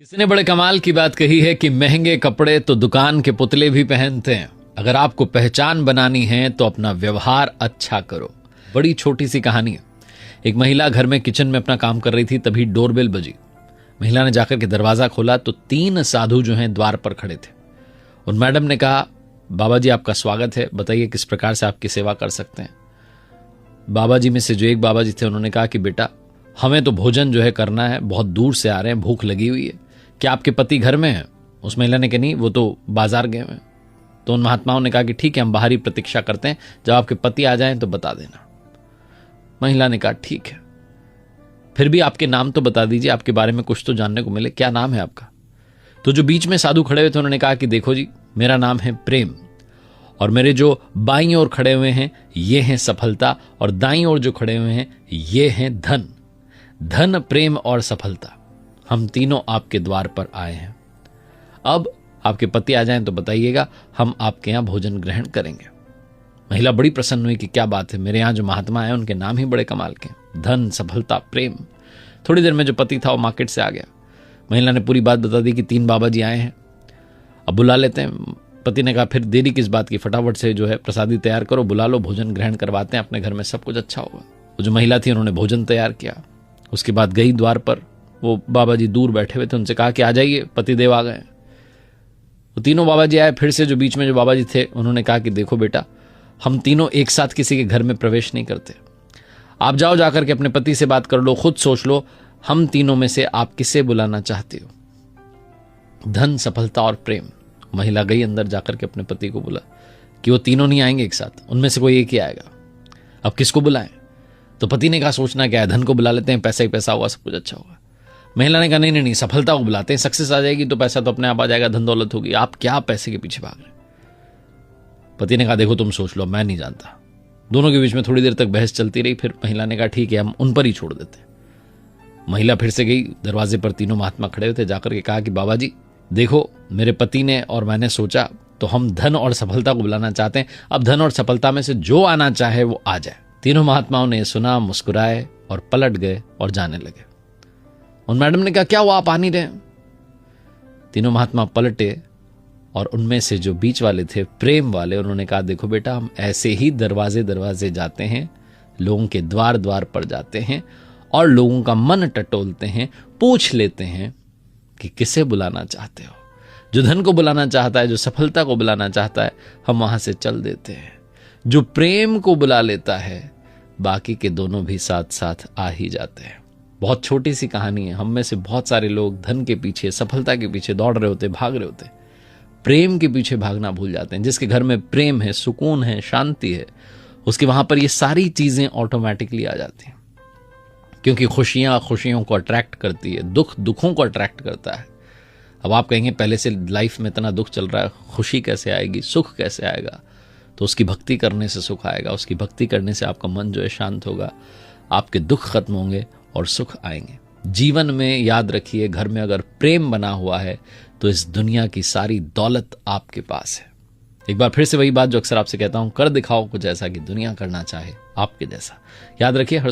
किसी ने बड़े कमाल की बात कही है कि महंगे कपड़े तो दुकान के पुतले भी पहनते हैं। अगर आपको पहचान बनानी है तो अपना व्यवहार अच्छा करो। बड़ी छोटी सी कहानी है। एक महिला घर में किचन में अपना काम कर रही थी, तभी डोरबेल बजी। महिला ने जाकर के दरवाजा खोला तो 3 साधु जो हैं द्वार पर खड़े थे। उन मैडम ने कहा, बाबा जी आपका स्वागत है, बताइए किस प्रकार से आपकी सेवा कर सकते हैं। बाबा जी में से जो एक बाबा जी थे उन्होंने कहा कि बेटा हमें तो भोजन जो है करना है, बहुत दूर से आ रहे हैं, भूख लगी हुई है, क्या आपके पति घर में हैं? उस महिला ने कहा नहीं, वो तो बाजार गए हैं। तो उन महात्माओं ने कहा कि ठीक है, हम बाहरी प्रतीक्षा करते हैं, जब आपके पति आ जाएं तो बता देना। महिला ने कहा ठीक है, फिर भी आपके नाम तो बता दीजिए, आपके बारे में कुछ तो जानने को मिले, क्या नाम है आपका? तो जो बीच में साधु खड़े हुए थे उन्होंने कहा कि देखो जी, मेरा नाम है प्रेम, और मेरे जो बाईं ओर खड़े हुए हैं ये हैं सफलता, और दाईं ओर जो खड़े हुए हैं ये हैं धन। धन, प्रेम और सफलता, हम तीनों आपके द्वार पर आए हैं। अब आपके पति आ जाएं तो बताइएगा, हम आपके यहां भोजन ग्रहण करेंगे। महिला बड़ी प्रसन्न हुई कि क्या बात है, मेरे यहां जो महात्मा आए उनके नाम ही बड़े कमाल के, धन, सफलता, प्रेम। थोड़ी देर में जो पति था वो मार्केट से आ गया। महिला ने पूरी बात बता दी कि 3 बाबा जी आए हैं, अब बुला लेते हैं। पति ने कहा फिर देरी किस बात की, फटाफट से जो है प्रसादी तैयार करो, बुला लो, भोजन ग्रहण करवाते हैं, अपने घर में सब कुछ अच्छा होगा। वो जो महिला थी उन्होंने भोजन तैयार किया, उसके बाद गई द्वार पर। वो बाबा जी दूर बैठे हुए थे, उनसे कहा कि आ जाइए, पतिदेव आ गए। वो तीनों बाबा जी आए। फिर से जो बीच में जो बाबा जी थे उन्होंने कहा कि देखो बेटा, हम तीनों एक साथ किसी के घर में प्रवेश नहीं करते, आप जाओ, जाकर के अपने पति से बात कर लो, खुद सोच लो, हम तीनों में से आप किसे बुलाना चाहते हो, धन, सफलता और प्रेम। महिला गई अंदर, जाकर के अपने पति को बोला कि वो तीनों नहीं आएंगे एक साथ, उनमें से कोई एक ही आएगा, अब किसको बुलाएं? तो पति ने कहा सोचना क्या है, धन को बुला लेते हैं, पैसा ही पैसा होगा, सब कुछ अच्छा होगा। महिला ने कहा नहीं नहीं नहीं, सफलता को बुलाते हैं, सक्सेस आ जाएगी तो पैसा तो अपने आप आ जाएगा, धन दौलत होगी, आप क्या पैसे के पीछे भाग रहे? पति ने कहा देखो तुम सोच लो, मैं नहीं जानता। दोनों के बीच में थोड़ी देर तक बहस चलती रही। फिर महिला ने कहा ठीक है, हम उन पर ही छोड़ देते। महिला फिर से गई, दरवाजे पर तीनों महात्मा खड़े हुए थे, जाकर के कहा कि बाबा जी देखो, मेरे पति ने और मैंने सोचा तो हम धन और सफलता को बुलाना चाहते हैं, अब धन और सफलता में से जो आना चाहे वो आ जाए। तीनों महात्माओं ने सुना, मुस्कुराए और पलट गए और जाने लगे। उन मैडम ने कहा क्या हुआ, आप आ नहीं रहे? तीनों महात्मा पलटे और उनमें से जो बीच वाले थे, प्रेम वाले, उन्होंने कहा देखो बेटा, हम ऐसे ही दरवाजे दरवाजे जाते हैं, लोगों के द्वार द्वार पर जाते हैं और लोगों का मन टटोलते हैं, पूछ लेते हैं कि किसे बुलाना चाहते हो। जो धन को बुलाना चाहता है, जो सफलता को बुलाना चाहता है, हम वहां से चल देते हैं। जो प्रेम को बुला लेता है, बाकी के दोनों भी साथ साथ आ ही जाते हैं। बहुत छोटी सी कहानी है। हम में से बहुत सारे लोग धन के पीछे, सफलता के पीछे दौड़ रहे होते, भाग रहे होते, प्रेम के पीछे भागना भूल जाते हैं। जिसके घर में प्रेम है, सुकून है, शांति है, उसके वहां पर ये सारी चीजें ऑटोमेटिकली आ जाती हैं, क्योंकि खुशियां खुशियों को अट्रैक्ट करती है, दुख दुखों को अट्रैक्ट करता है। अब आप कहेंगे पहले से लाइफ में इतना दुख चल रहा है, खुशी कैसे आएगी, सुख कैसे आएगा? तो उसकी भक्ति करने से सुख आएगा, उसकी भक्ति करने से आपका मन जो है शांत होगा, आपके दुख खत्म होंगे और सुख आएंगे। जीवन में याद रखिए, घर में अगर प्रेम बना हुआ है तो इस दुनिया की सारी दौलत आपके पास है। एक बार फिर से वही बात जो अक्सर आपसे कहता हूं, कर दिखाओ कुछ ऐसा कि दुनिया करना चाहे आपके जैसा। याद रखिए, हर